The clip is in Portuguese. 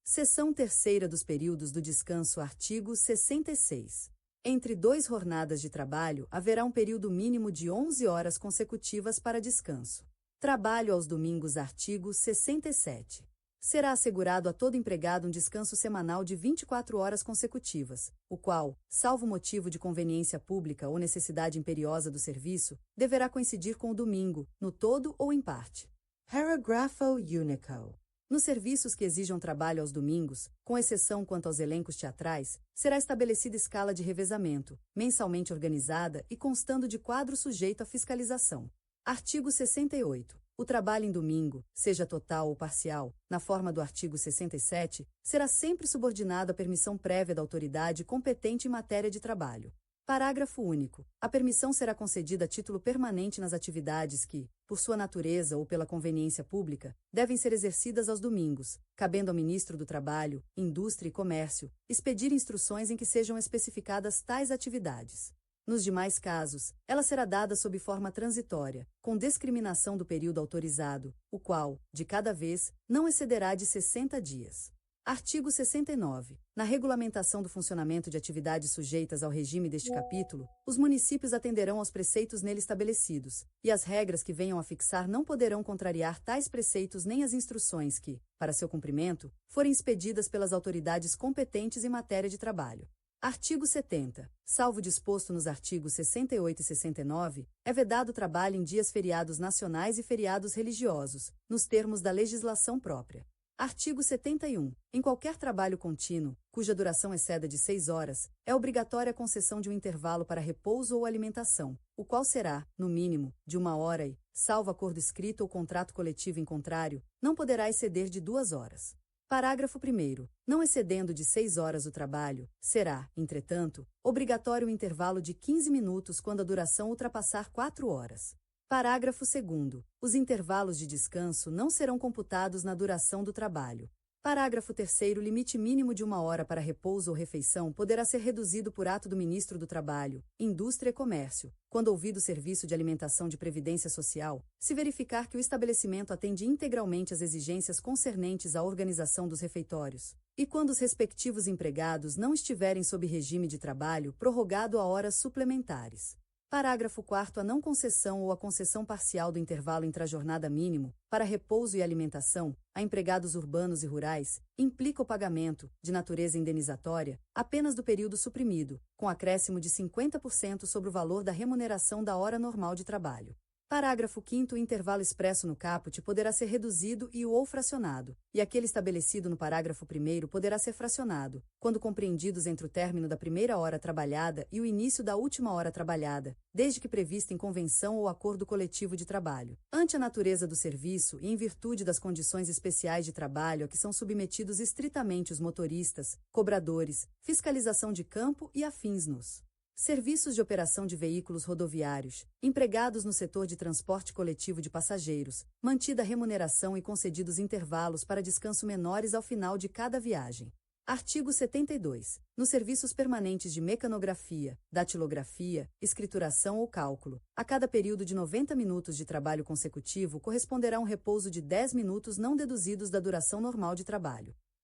Seção terceira dos períodos do descanso, artigo 66. Entre 2 jornadas de trabalho, haverá um período mínimo de 11 horas consecutivas para descanso. Trabalho aos domingos, artigo 67. Será assegurado a todo empregado um descanso semanal de 24 horas consecutivas, o qual, salvo motivo de conveniência pública ou necessidade imperiosa do serviço, deverá coincidir com o domingo, no todo ou em parte. Parágrafo único. Nos serviços que exijam trabalho aos domingos, com exceção quanto aos elencos teatrais, será estabelecida escala de revezamento, mensalmente organizada e constando de quadro sujeito à fiscalização. Artigo 68. O trabalho em domingo, seja total ou parcial, na forma do artigo 67, será sempre subordinado à permissão prévia da autoridade competente em matéria de trabalho. Parágrafo único. A permissão será concedida a título permanente nas atividades que, por sua natureza ou pela conveniência pública, devem ser exercidas aos domingos, cabendo ao Ministro do Trabalho, Indústria e Comércio expedir instruções em que sejam especificadas tais atividades. Nos demais casos, ela será dada sob forma transitória, com discriminação do período autorizado, o qual, de cada vez, não excederá de 60 dias. Artigo 69. Na regulamentação do funcionamento de atividades sujeitas ao regime deste capítulo, os municípios atenderão aos preceitos nele estabelecidos, e as regras que venham a fixar não poderão contrariar tais preceitos nem as instruções que, para seu cumprimento, forem expedidas pelas autoridades competentes em matéria de trabalho. Artigo 70. Salvo disposto nos artigos 68 e 69, é vedado o trabalho em dias feriados nacionais e feriados religiosos, nos termos da legislação própria. Artigo 71. Em qualquer trabalho contínuo, cuja duração exceda de 6 horas, é obrigatória a concessão de um intervalo para repouso ou alimentação, o qual será, no mínimo, de 1 hora e, salvo acordo escrito ou contrato coletivo em contrário, não poderá exceder de 2 horas. Parágrafo 1º. Não excedendo de 6 horas o trabalho, será, entretanto, obrigatório um intervalo de 15 minutos quando a duração ultrapassar 4 horas. Parágrafo 2º. Os intervalos de descanso não serão computados na duração do trabalho. Parágrafo 3º. Limite mínimo de 1 hora para repouso ou refeição poderá ser reduzido por ato do Ministro do Trabalho, Indústria e Comércio, quando ouvido o serviço de alimentação de previdência social, se verificar que o estabelecimento atende integralmente às exigências concernentes à organização dos refeitórios, e quando os respectivos empregados não estiverem sob regime de trabalho prorrogado a horas suplementares. Parágrafo 4º. A não concessão ou a concessão parcial do intervalo intrajornada mínimo, para repouso e alimentação, a empregados urbanos e rurais, implica o pagamento, de natureza indenizatória, apenas do período suprimido, com acréscimo de 50% sobre o valor da remuneração da hora normal de trabalho. Parágrafo 5º. O intervalo expresso no caput poderá ser reduzido e ou fracionado, e aquele estabelecido no parágrafo 1º poderá ser fracionado, quando compreendidos entre o término da primeira hora trabalhada e o início da última hora trabalhada, desde que prevista em convenção ou acordo coletivo de trabalho. Ante a natureza do serviço e em virtude das condições especiais de trabalho a que são submetidos estritamente os motoristas, cobradores, fiscalização de campo e afins nos serviços de operação de veículos rodoviários, empregados no setor de transporte coletivo de passageiros, mantida a remuneração e concedidos intervalos para descanso menores ao final de cada viagem. Artigo 72. Nos serviços permanentes de mecanografia, datilografia, escrituração ou cálculo, a cada período de 90 minutos de trabalho consecutivo corresponderá um repouso de 10 minutos não deduzidos da duração normal de trabalho.